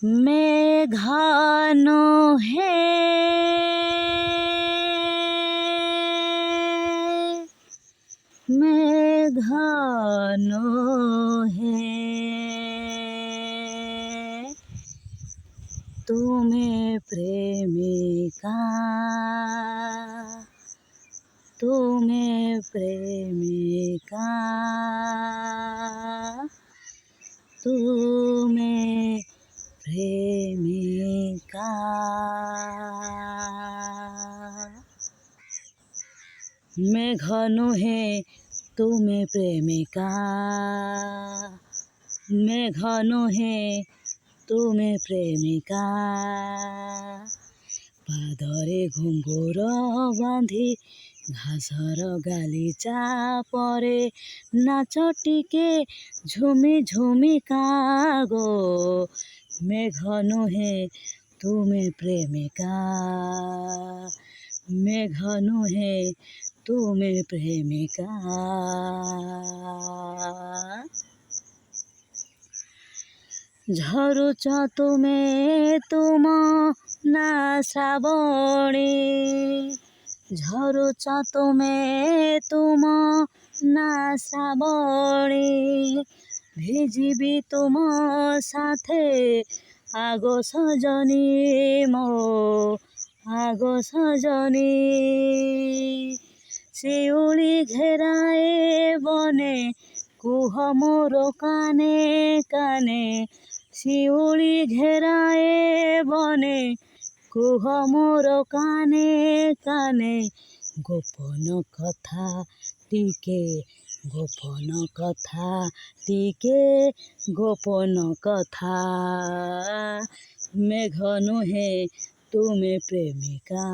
মেঘানো হে মেঘানো হে তুমি প্রেমিকা তুমি প্রেমিকা তুমি প্রেমিকা মেঘানো হে তুমি প্রেমিকা মেঘানো হে তুমি প্রেমিকা পাদরে ঘুঙ্গুর বাঁধি ঘাসর গালিচା পরে নাচ টিকে ঝুমি ঝুমিকা গো মেঘানো হে তুমি প্রেমিকা মেঘানো হে তুমি প্রেমিকা ঝরুছ তুমি তুম না শ্রাবণী ঝরুছ তুমি তুম না শ্রাবণী ভিজিবি তুম সাথে আগো সজনী মো আগো সজনী শিউলি ঘেরায়ে বনে কুহ মোর কানে কানে শিউলি ঘেরায়ে বনে কুহ মোর কানে কানে গোপন কথা টিকে গোপন কথা টিকে গোপন কথা মেঘানো হে তুমি প্রেমিকা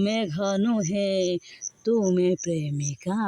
মেঘানো হে তুমি প্রেমিকা।